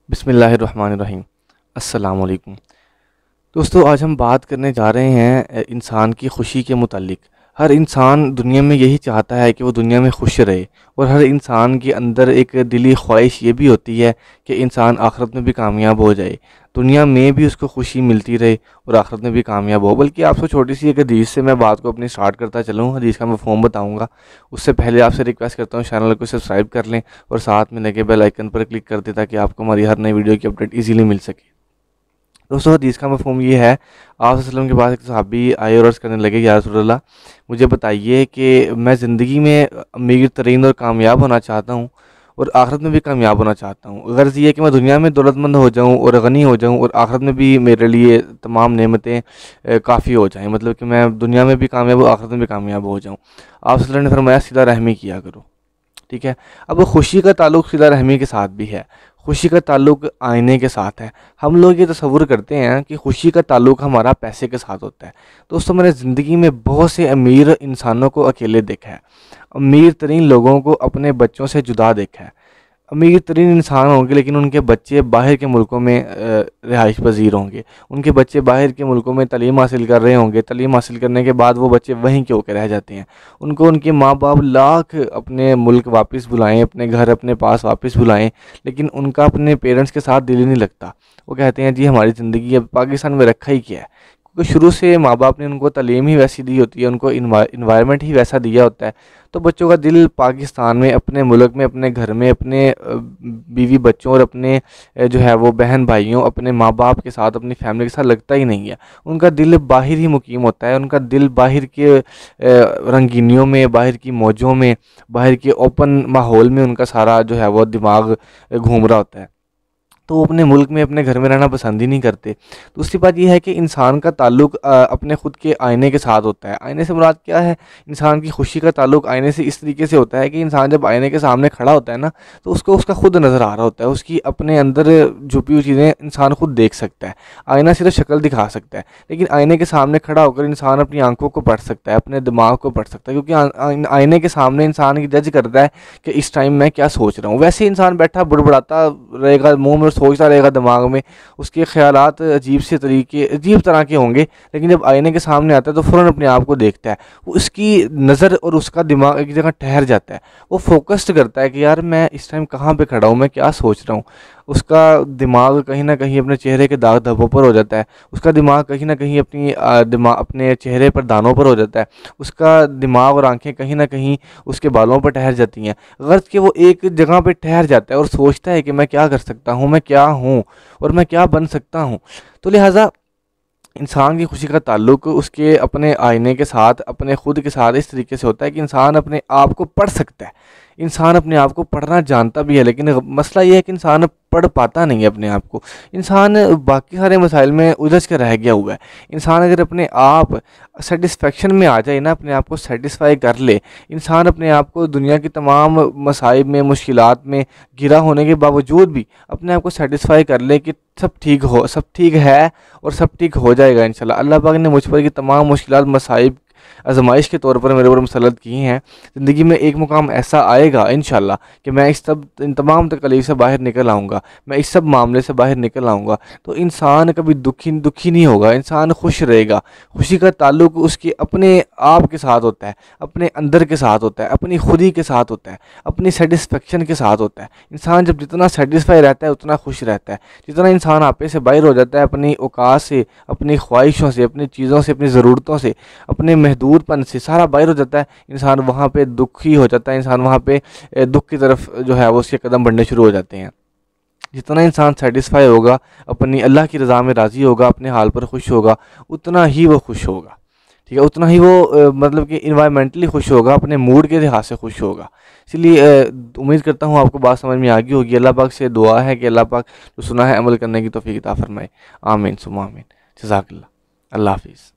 बिस्मिल्लाहिर्रहमानिर्रहीम। अस्सलाम वालेकुम। दोस्तों, आज हम बात करने जा रहे हैं इंसान की खुशी के मुतालिक। हर इंसान दुनिया में यही चाहता है कि वो दुनिया में खुश रहे, और हर इंसान के अंदर एक दिली ख्वाहिश ये भी होती है कि इंसान आखिरत में भी कामयाब हो जाए, दुनिया में भी उसको खुशी मिलती रहे और आखिरत में भी कामयाब हो। बल्कि आपसे छोटी सी एक हदीस से मैं बात को अपनी स्टार्ट करता चलूँ, हदीस का मफ़हूम बताऊँगा। उससे पहले आपसे रिक्वेस्ट करता हूँ चैनल को सब्सक्राइब कर लें और साथ में लगे बेल आइकन पर क्लिक कर दें ताकि आपको हमारी हर नई वीडियो की अपडेट ईजीली मिल सके। दोस्तों, हदीस का मफ़हूम ये है, आप वसल्लम के पास एक सहाबी आए और अर्ज़ करने लगे, या रसूलल्लाह, मुझे बताइए कि मैं ज़िंदगी में अमीर तरीन और कामयाब होना चाहता हूँ और आखिरत में भी कामयाब होना चाहता हूँ। गर्ज़ ये है कि मैं दुनिया में दौलतमंद हो जाऊँ और गनी हो जाऊँ और आखिरत में भी मेरे लिए तमाम नेमतें काफ़ी हो जाएँ, मतलब कि मैं दुनिया में भी कामयाब हूँ, आखिरत में भी कामयाब हो जाऊँ। आप वसल्लम ने फरमाया, सिला रहमी किया करो। ठीक है। अब खुशी का ताल्लुक़ सिला रहमी के साथ भी है, खुशी का ताल्लुक़ आईने के साथ है। हम लोग ये तसव्वुर करते हैं कि खुशी का ताल्लुक़ हमारा पैसे के साथ होता है। दोस्तों, मैंने ज़िंदगी में बहुत से अमीर इंसानों को अकेले देखा है, अमीर तरीन लोगों को अपने बच्चों से जुदा देखा है। अमीर तरीन इंसान होंगे लेकिन उनके बच्चे बाहर के मुल्कों में रिहाइश पज़ीर होंगे, उनके बच्चे बाहर के मुल्कों में तालीम हासिल कर रहे होंगे, तालीम हासिल करने के बाद वो बच्चे वहीं के होकर रह जाते हैं। उनको उनके माँ बाप लाख अपने मुल्क वापस बुलाएं, अपने घर अपने पास वापस बुलाएं, लेकिन उनका अपने पेरेंट्स के साथ दिल ही नहीं लगता। वो कहते हैं, जी हमारी ज़िंदगी अब पाकिस्तान में रखा ही क्या है, क्योंकि शुरू से माँ बाप ने उनको तालीम ही वैसी दी होती है, उनको इन्वायरमेंट ही वैसा दिया होता है। तो बच्चों का दिल पाकिस्तान में, अपने मुल्क में, अपने घर में, अपने बीवी बच्चों और अपने जो है वो बहन भाइयों, अपने माँ बाप के साथ, अपनी फैमिली के साथ लगता ही नहीं है। उनका दिल बाहर ही मुकीम होता है, उनका दिल बाहर के रंगीनियों में, बाहर की मौजों में, बाहर के ओपन माहौल में उनका सारा जो है वो दिमाग घूम रहा होता है। तो वो अपने मुल्क में, अपने घर में रहना पसंद ही नहीं करते। दूसरी बात ये है कि इंसान का ताल्लुक अपने ख़ुद के आईने के साथ होता है। आईने से मुराद क्या है? इंसान की खुशी का ताल्लुक आईने से इस तरीके से होता है कि इंसान जब आईने के सामने खड़ा होता है ना, तो उसको उसका खुद नज़र आ रहा होता है, उसकी अपने अंदर छुपी हुई चीज़ें इंसान खुद देख सकता है। आईना सिर्फ शक्ल दिखा सकता है, लेकिन आईने के सामने खड़ा होकर इंसान अपनी आंखों को पढ़ सकता है, अपने दिमाग को पढ़ सकता है, क्योंकि आईने के सामने इंसान की जज करता है कि इस टाइम मैं क्या सोच रहा हूँ। वैसे इंसान बैठा बुड़बुड़ाता रहेगा, मुंह में सोचता रहेगा दिमाग में, उसके ख़यालात अजीब से तरीके, अजीब तरह के होंगे, लेकिन जब आईने के सामने आता है तो फ़ौरन अपने आप को देखता है। वो उसकी नज़र और उसका दिमाग एक जगह ठहर जाता है, वो फोकस्ड करता है कि यार मैं इस टाइम कहाँ पे खड़ा हूँ, मैं क्या सोच रहा हूँ। उसका दिमाग कहीं ना कहीं अपने चेहरे के दाग धब्बों पर हो जाता है, उसका दिमाग कहीं ना कहीं अपने चेहरे पर दानों पर हो जाता है, उसका दिमाग और आंखें कहीं ना कहीं उसके बालों पर ठहर जाती हैं। गर्ज कि वो एक जगह पे ठहर जाता है और सोचता है कि मैं क्या कर सकता हूँ, मैं क्या हूँ और मैं क्या बन सकता हूँ। तो लिहाजा इंसान की खुशी का ताल्लुक उसके अपने आईने के साथ, अपने खुद के साथ इस तरीके से होता है कि इंसान अपने आप को पढ़ सकता है, इंसान अपने आप को पढ़ना जानता भी है, लेकिन मसला ये है कि इंसान पढ़ पाता नहीं है अपने आप को। इंसान बाकी सारे मसाइल में उलझ कर रह गया हुआ है। इंसान अगर अपने आप सेटिस्फेक्शन में आ जाए ना, अपने आप को सेटिस्फाई कर ले, इंसान अपने आप को दुनिया की तमाम मसाइब में, मुश्किलात में घिरा होने के बावजूद भी अपने आप को सेटिस्फाई कर ले कि सब ठीक हो, सब ठीक है और सब ठीक हो जाएगा इंशाल्लाह। अल्लाह पाक ने मुझ पर की तमाम मुश्किलात, मसाइब आजमाइश के तौर पर मेरे ऊपर मुसल्लत की हैं। ज़िंदगी में एक मुकाम ऐसा आएगा इंशाल्लाह कि मैं इन तमाम तकलीफ से बाहर निकल आऊँगा, मैं इस सब मामले से बाहर निकल आऊँगा। तो इंसान कभी दुखी नहीं होगा, इंसान खुश रहेगा। खुशी का ताल्लुक उसके अपने आप के साथ होता है, अपने अंदर के साथ होता है, अपनी खुदी के साथ होता है, अपनी सेटिस्फेक्शन के साथ होता है। इंसान जब जितना सेटिस्फाई रहता है उतना खुश रहता है। जितना इंसान आपे से बाहर हो जाता है, अपनी औकात से, अपनी ख्वाहिशों से, अपनी चीज़ों से, अपनी ज़रूरतों से, अपने महदूदपन से सारा बाहर हो जाता है, इंसान वहाँ पे दुखी हो जाता है, इंसान वहाँ पे दुख की तरफ जो है वो उसके कदम बढ़ने शुरू हो जाते हैं। जितना इंसान सेटिस्फाई होगा, अपनी अल्लाह की रज़ा में राज़ी होगा, अपने हाल पर खुश होगा, उतना ही वो खुश होगा। ठीक है, उतना ही वो मतलब कि इन्वायरमेंटली खुश होगा, अपने मूड के लिहाज से खुश होगा। इसलिए उम्मीद करता हूँ आपको बात समझ में आ गई होगी। अल्लाह पाक से दुआ है कि अल्लाह पाक जो सुना है अमल करने की तौफीक अता फरमाए। आमीन सुम्मा आमीन। जज़ाकल्लाह। अल्लाह हाफ़िज़।